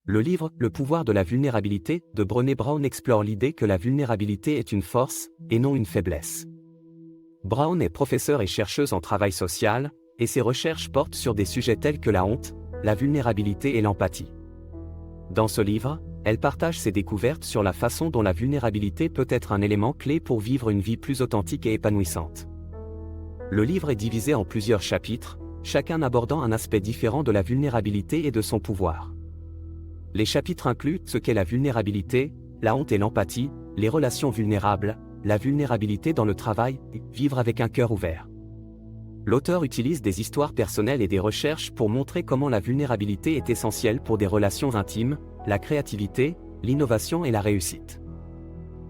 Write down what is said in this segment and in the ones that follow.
Le livre « Le pouvoir de la vulnérabilité » de Brené Brown explore l'idée que la vulnérabilité est une force, et non une faiblesse. Brown est professeure et chercheuse en travail social, et ses recherches portent sur des sujets tels que la honte, la vulnérabilité et l'empathie. Dans ce livre, elle partage ses découvertes sur la façon dont la vulnérabilité peut être un élément clé pour vivre une vie plus authentique et épanouissante. Le livre est divisé en plusieurs chapitres, chacun abordant un aspect différent de la vulnérabilité et de son pouvoir. Les chapitres incluent ce qu'est la vulnérabilité, la honte et l'empathie, les relations vulnérables, la vulnérabilité dans le travail, et vivre avec un cœur ouvert. L'auteur utilise des histoires personnelles et des recherches pour montrer comment la vulnérabilité est essentielle pour des relations intimes, la créativité, l'innovation et la réussite.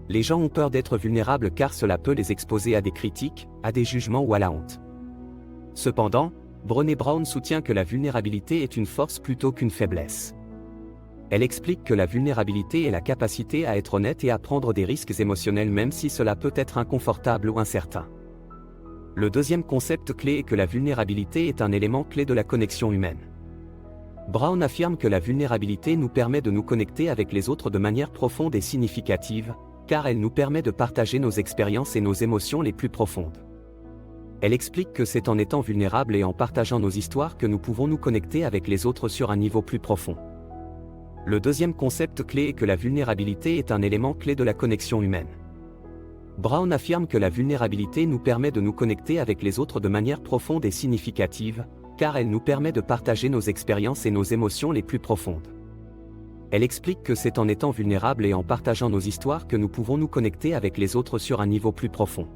Les gens ont peur d'être vulnérables car cela peut les exposer à des critiques, à des jugements ou à la honte. Cependant, Brené Brown soutient que la vulnérabilité est une force plutôt qu'une faiblesse. Elle explique que la vulnérabilité est la capacité à être honnête et à prendre des risques émotionnels même si cela peut être inconfortable ou incertain. Le deuxième concept clé est que la vulnérabilité est un élément clé de la connexion humaine. Brown affirme que la vulnérabilité nous permet de nous connecter avec les autres de manière profonde et significative, car elle nous permet de partager nos expériences et nos émotions les plus profondes. Elle explique que c'est en étant vulnérables et en partageant nos histoires que nous pouvons nous connecter avec les autres sur un niveau plus profond. Le deuxième concept clé est que la vulnérabilité est un élément clé de la connexion humaine. Brown affirme que la vulnérabilité nous permet de nous connecter avec les autres de manière profonde et significative, car elle nous permet de partager nos expériences et nos émotions les plus profondes. Elle explique que c'est en étant vulnérables et en partageant nos histoires que nous pouvons nous connecter avec les autres sur un niveau plus profond.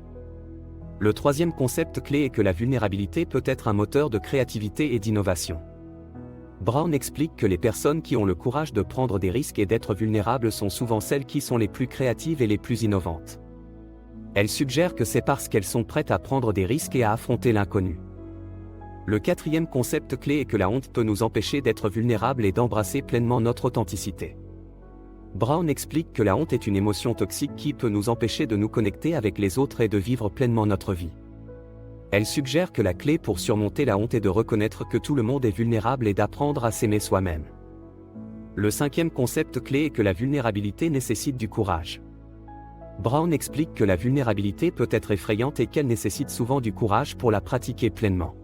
Le troisième concept clé est que la vulnérabilité peut être un moteur de créativité et d'innovation. Brown explique que les personnes qui ont le courage de prendre des risques et d'être vulnérables sont souvent celles qui sont les plus créatives et les plus innovantes. Elle suggère que c'est parce qu'elles sont prêtes à prendre des risques et à affronter l'inconnu. Le quatrième concept clé est que la honte peut nous empêcher d'être vulnérables et d'embrasser pleinement notre authenticité. Brown explique que la honte est une émotion toxique qui peut nous empêcher de nous connecter avec les autres et de vivre pleinement notre vie. Elle suggère que la clé pour surmonter la honte est de reconnaître que tout le monde est vulnérable et d'apprendre à s'aimer soi-même. Le cinquième concept clé est que la vulnérabilité nécessite du courage. Brown explique que la vulnérabilité peut être effrayante et qu'elle nécessite souvent du courage pour la pratiquer pleinement.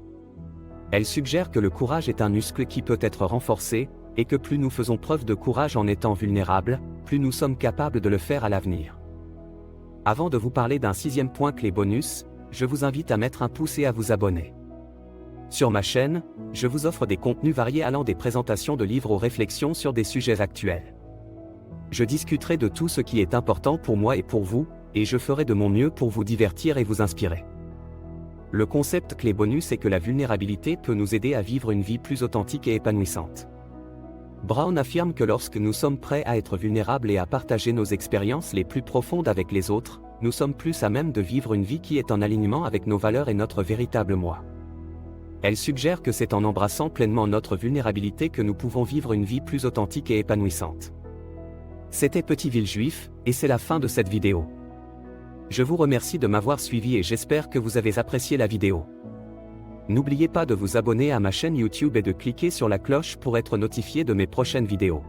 Elle suggère que le courage est un muscle qui peut être renforcé, et que plus nous faisons preuve de courage en étant vulnérables, plus nous sommes capables de le faire à l'avenir. Avant de vous parler d'un sixième point clé bonus, je vous invite à mettre un pouce et à vous abonner. Sur ma chaîne, je vous offre des contenus variés allant des présentations de livres aux réflexions sur des sujets actuels. Je discuterai de tout ce qui est important pour moi et pour vous, et je ferai de mon mieux pour vous divertir et vous inspirer. Le concept clé bonus est que la vulnérabilité peut nous aider à vivre une vie plus authentique et épanouissante. Brown affirme que lorsque nous sommes prêts à être vulnérables et à partager nos expériences les plus profondes avec les autres, nous sommes plus à même de vivre une vie qui est en alignement avec nos valeurs et notre véritable moi. Elle suggère que c'est en embrassant pleinement notre vulnérabilité que nous pouvons vivre une vie plus authentique et épanouissante. C'était Petit Villejuif, et c'est la fin de cette vidéo. Je vous remercie de m'avoir suivi et j'espère que vous avez apprécié la vidéo. N'oubliez pas de vous abonner à ma chaîne YouTube et de cliquer sur la cloche pour être notifié de mes prochaines vidéos.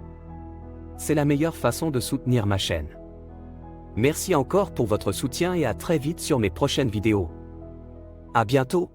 C'est la meilleure façon de soutenir ma chaîne. Merci encore pour votre soutien et à très vite sur mes prochaines vidéos. À bientôt!